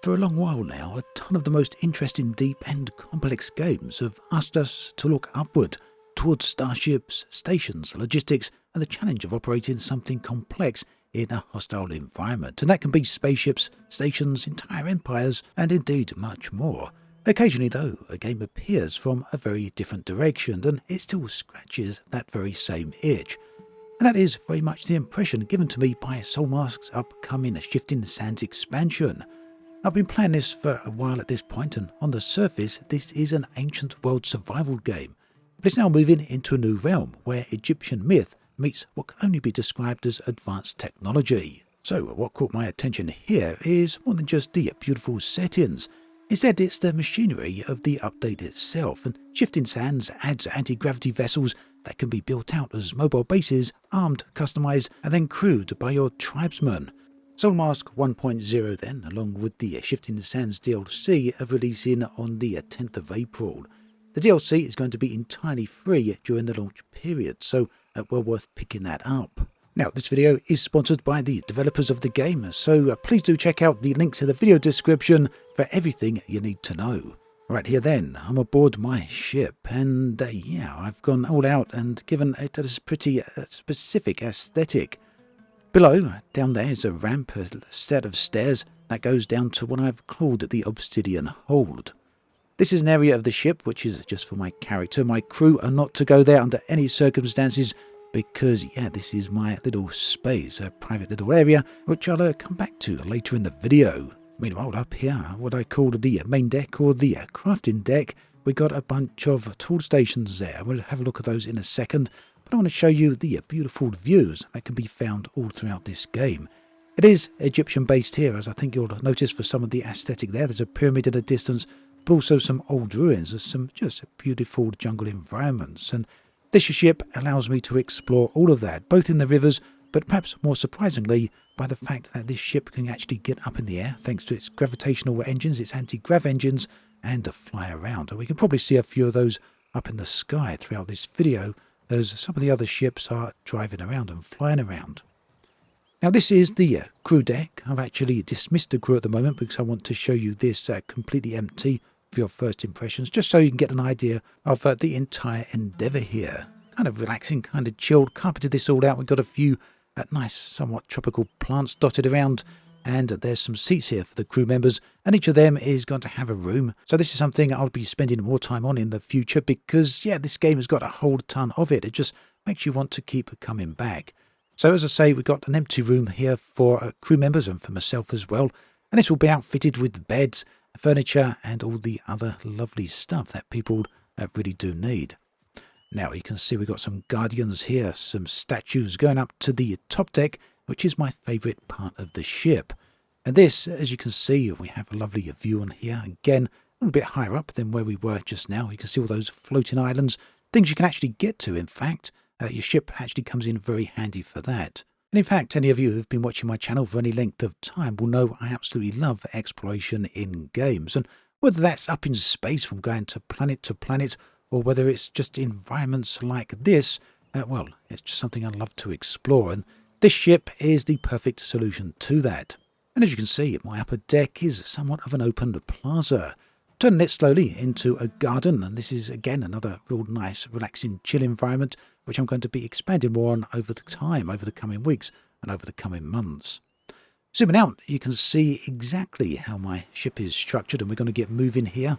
For a long while now, a ton of the most interesting, deep and complex games have asked us to look upward towards starships, stations, logistics and the challenge of operating something complex in a hostile environment. And that can be spaceships, stations, entire empires and indeed much more. Occasionally though, a game appears from a very different direction and it still scratches that very same itch. And that is very much the impression given to me by Soulmask's upcoming Shifting Sands expansion. I've been playing this for a while at this point, and on the surface this is an ancient world survival game, but it's now moving into a new realm where Egyptian myth meets what can only be described as advanced technology. So what caught my attention here is more than just the beautiful settings. Instead it's the machinery of the update itself, and Shifting Sands adds anti-gravity vessels that can be built out as mobile bases, armed, customised and then crewed by your tribesmen. Soulmask 1.0 then, along with the Shifting Sands DLC, are releasing on the 10th of April. The DLC is going to be entirely free during the launch period, so well worth picking that up. Now, this video is sponsored by the developers of the game, so please do check out the links in the video description for everything you need to know. Right here then, I'm aboard my ship, and yeah, I've gone all out and given it a pretty specific aesthetic. Below, down there, is a ramp, a set of stairs that goes down to what I've called the Obsidian Hold. This is an area of the ship which is just for my character. My crew are not to go there under any circumstances because, yeah, this is my little space, a private little area, which I'll come back to later in the video. Meanwhile, up here, what I call the main deck or the crafting deck, we got a bunch of tool stations there. We'll have a look at those in a second. But I want to show you the beautiful views that can be found all throughout this game. It is Egyptian based here, as I think you'll notice for some of the aesthetic there. There's a pyramid in the distance, but also some old ruins. There's some just beautiful jungle environments. And this ship allows me to explore all of that, both in the rivers, but perhaps more surprisingly, by the fact that this ship can actually get up in the air, thanks to its gravitational engines, its anti-grav engines, and fly around. And we can probably see a few of those up in the sky throughout this video, as some of the other ships are driving around and flying around. Now this is the crew deck. I've actually dismissed the crew at the moment because I want to show you this completely empty for your first impressions, just so you can get an idea of the entire endeavour here. Kind of relaxing, kind of chilled, carpeted this all out. We've got a few nice, somewhat tropical plants dotted around, and there's some seats here for the crew members, and each of them is going to have a room. So this is something I'll be spending more time on in the future because, yeah, this game has got a whole ton of it. It just makes you want to keep coming back. So as I say, we've got an empty room here for crew members and for myself as well. And this will be outfitted with beds, furniture and all the other lovely stuff that people really do need. Now you can see we've got some guardians here, some statues going up to the top deck, which is my favourite part of the ship. And this, as you can see, we have a lovely view on here. Again, a little bit higher up than where we were just now. You can see all those floating islands, things you can actually get to, in fact. Your ship actually comes in very handy for that. And in fact, any of you who've been watching my channel for any length of time will know I absolutely love exploration in games. And whether that's up in space from going to planet, or whether it's just environments like this, well, it's just something I love to explore. And this ship is the perfect solution to that. And as you can see, my upper deck is somewhat of an open plaza. Turning it slowly into a garden, and this is again another real nice, relaxing, chill environment, which I'm going to be expanding more on over the coming weeks and over the coming months. Zooming out, you can see exactly how my ship is structured, and we're going to get moving here.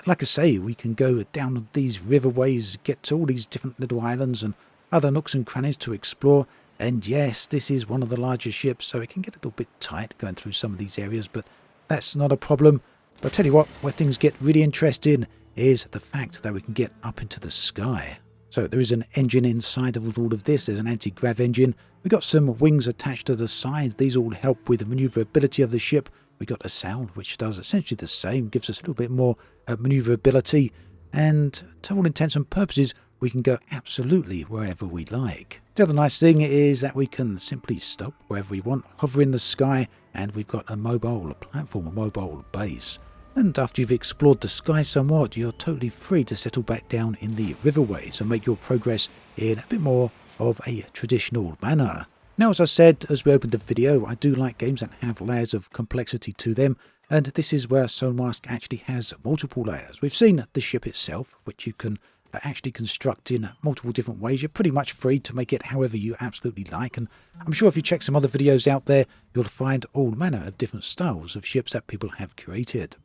Like I say, we can go down these riverways, get to all these different little islands and other nooks and crannies to explore. And yes, this is one of the larger ships, so it can get a little bit tight going through some of these areas, but that's not a problem. But I'll tell you what, where things get really interesting is the fact that we can get up into the sky. So there is an engine inside of all of this. There's an anti-grav engine. We've got some wings attached to the side. These all help with the manoeuvrability of the ship. We've got a sail, which does essentially the same, gives us a little bit more manoeuvrability. And to all intents and purposes, we can go absolutely wherever we like. The other nice thing is that we can simply stop wherever we want, hover in the sky, and we've got a mobile platform, a mobile base. And after you've explored the sky somewhat, you're totally free to settle back down in the riverways and make your progress in a bit more of a traditional manner. Now, as I said as we opened the video, I do like games that have layers of complexity to them, And this is where Soulmask actually has multiple layers. We've seen the ship itself, which you can actually construct in multiple different ways. You're pretty much free to make it however you absolutely like, and I'm sure if you check some other videos out there, you'll find all manner of different styles of ships that people have created.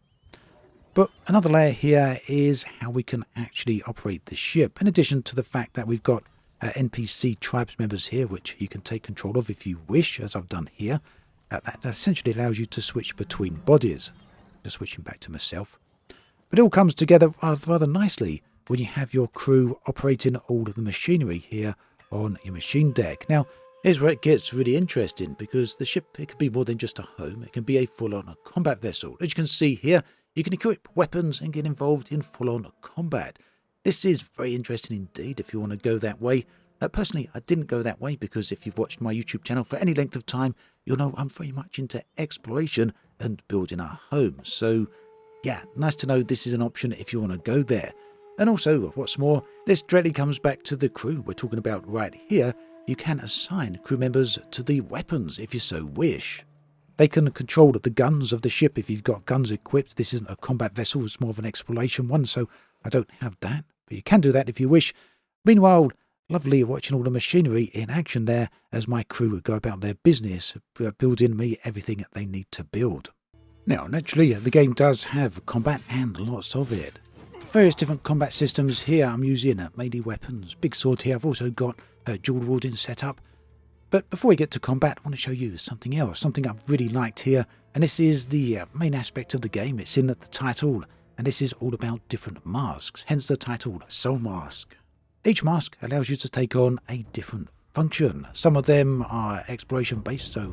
But another layer here is how we can actually operate the ship, in addition to the fact that we've got NPC tribes members here, which you can take control of if you wish, as I've done here. That essentially allows you to switch between bodies. Just switching back to myself. But it all comes together rather nicely when you have your crew operating all of the machinery here on your machine deck. Now, here's where it gets really interesting, because the ship, it can be more than just a home. It can be a full-on combat vessel. As you can see here, you can equip weapons and get involved in full-on combat. This is very interesting indeed if you want to go that way. Personally, I didn't go that way because if you've watched my YouTube channel for any length of time, you'll know I'm very much into exploration and building a home. So, yeah, nice to know this is an option if you want to go there. And also, what's more, this directly comes back to the crew we're talking about right here. You can assign crew members to the weapons if you so wish. They can control the guns of the ship if you've got guns equipped. This isn't a combat vessel, it's more of an exploration one, so I don't have that. But you can do that if you wish. Meanwhile, lovely watching all the machinery in action there as my crew would go about their business, building me everything that they need to build. Now, naturally, the game does have combat and lots of it. Various different combat systems here. I'm using melee weapons, big sword here. I've also got dual wielding set up. But before we get to combat, I want to show you something else, something I've really liked here. And this is the main aspect of the game. It's in the title, and this is all about different masks, hence the title Soulmask. Each mask allows you to take on a different function. Some of them are exploration based, so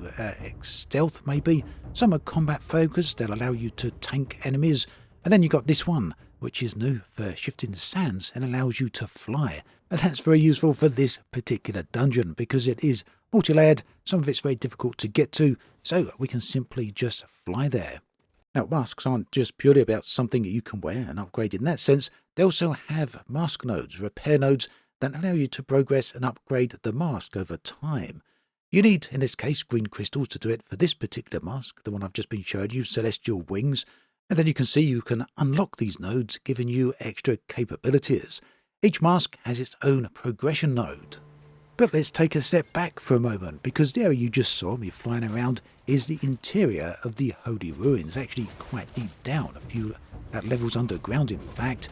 stealth maybe. Some are combat focused, they'll allow you to tank enemies. And then you've got this one, which is new for shifting sands and allows you to fly. And that's very useful for this particular dungeon because it is multi-layered. Some of it's very difficult to get to, so we can simply just fly there. Now, masks aren't just purely about something that you can wear and upgrade in that sense. They also have mask nodes, repair nodes, that allow you to progress and upgrade the mask over time. You need, in this case, green crystals to do it for this particular mask, the one I've just been showing you, Celestial Wings. And then you can see you can unlock these nodes, giving you extra capabilities. Each mask has its own progression node. But let's take a step back for a moment, because the area you just saw me flying around is the interior of the Holy Ruins, actually quite deep down, a few levels underground in fact.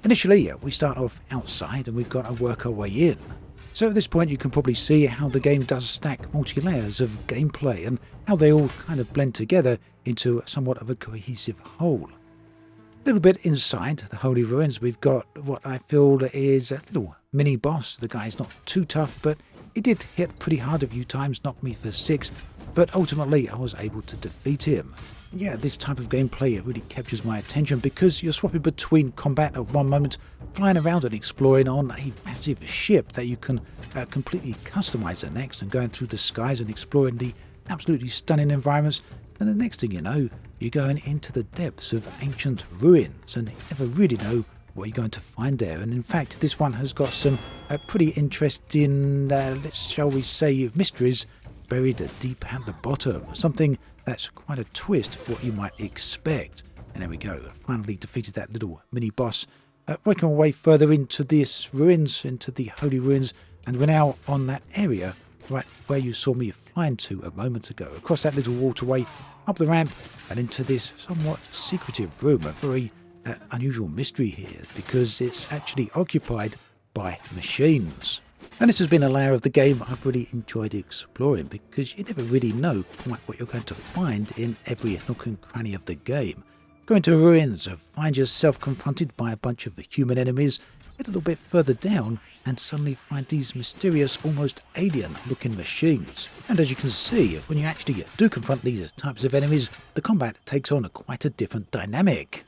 Initially, we start off outside and we've got to work our way in. So at this point you can probably see how the game does stack multi-layers of gameplay and how they all kind of blend together into somewhat of a cohesive whole. A little bit inside the Holy Ruins, we've got what I feel is a little mini-boss. The guy's not too tough, but he did hit pretty hard a few times, knocked me for 6, but ultimately I was able to defeat him. Yeah, this type of gameplay, it really captures my attention because you're swapping between combat at one moment, flying around and exploring on a massive ship that you can completely customize the next, and going through the skies and exploring the absolutely stunning environments. And the next thing you know, you're going into the depths of ancient ruins and you never really know what you're going to find there. And in fact, this one has got some pretty interesting, shall we say, mysteries buried deep at the bottom. Something that's quite a twist for what you might expect. And there we go, finally defeated that little mini-boss. Working our way further into these ruins, into the Holy Ruins, and we're now on that area right where you saw me flying to a moment ago, across that little waterway, up the ramp, and into this somewhat secretive room. A very unusual mystery here, because it's actually occupied by machines. And this has been a layer of the game I've really enjoyed exploring, because you never really know quite what you're going to find in every nook and cranny of the game. Go into ruins, find yourself confronted by a bunch of human enemies, get a little bit further down, and suddenly find these mysterious, almost alien-looking machines. And as you can see, when you actually do confront these types of enemies, the combat takes on quite a different dynamic.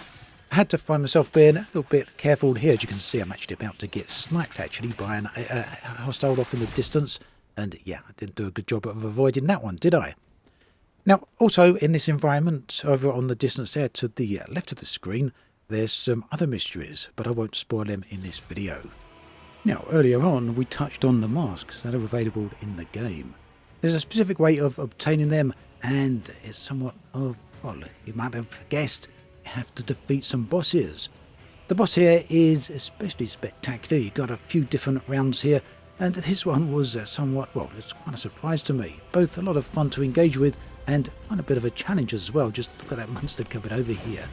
I had to find myself being a little bit careful here. As you can see, I'm actually about to get sniped actually by a hostile off in the distance. And yeah, I didn't do a good job of avoiding that one, did I? Now, also in this environment, over on the distance there to the left of the screen, there's some other mysteries, but I won't spoil them in this video. Now, earlier on, we touched on the masks that are available in the game. There's a specific way of obtaining them, and it's somewhat of well, you might have guessed, you have to defeat some bosses. The boss here is especially spectacular. You got a few different rounds here, and this one was somewhat, well, it's quite a surprise to me. Both a lot of fun to engage with and quite a bit of a challenge as well. Just look at that monster coming over here.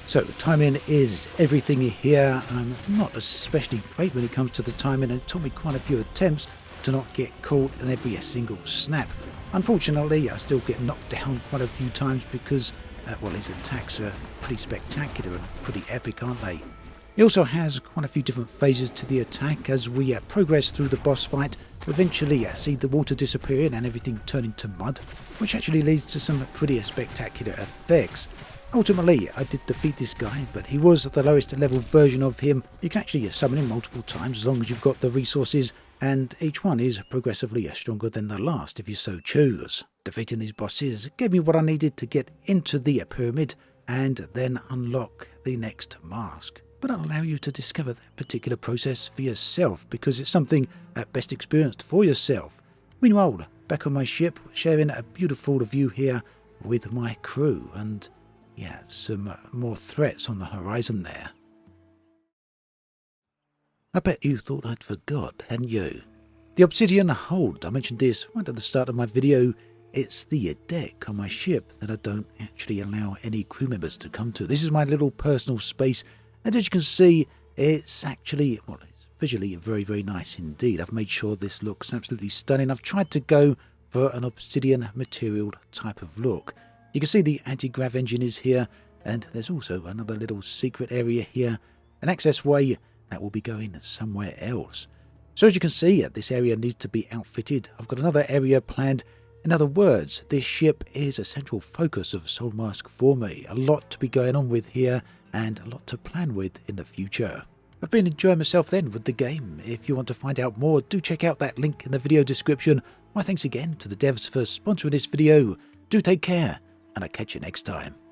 So timing is everything here. I'm not especially great when it comes to the timing, and it took me quite a few attempts to not get caught in every single snap. Unfortunately, I still get knocked down quite a few times because, well, his attacks are pretty spectacular and pretty epic, aren't they? He also has quite a few different phases to the attack. As we progress through the boss fight, we eventually see the water disappearing and everything turn into mud, which actually leads to some pretty spectacular effects. Ultimately, I did defeat this guy, but he was the lowest level version of him. You can actually summon him multiple times as long as you've got the resources, and each one is progressively stronger than the last if you so choose. Defeating these bosses gave me what I needed to get into the pyramid and then unlock the next mask. But I'll allow you to discover that particular process for yourself, because it's something best experienced for yourself. Meanwhile, back on my ship, sharing a beautiful view here with my crew, and yeah, some more threats on the horizon there. I bet you thought I'd forgot, hadn't you? The Obsidian Hold, I mentioned this right at the start of my video. It's the deck on my ship that I don't actually allow any crew members to come to. This is my little personal space, and as you can see, it's actually, well, it's visually very, very nice indeed. I've made sure this looks absolutely stunning. I've tried to go for an obsidian material type of look. You can see the anti-grav engine is here, and there's also another little secret area here, an access way that will be going somewhere else. So as you can see, this area needs to be outfitted. I've got another area planned. In other words, this ship is a central focus of Soulmask for me. A lot to be going on with here, and a lot to plan with in the future. I've been enjoying myself then with the game. If you want to find out more, do check out that link in the video description. My thanks again to the devs for sponsoring this video. Do take care, and I'll catch you next time.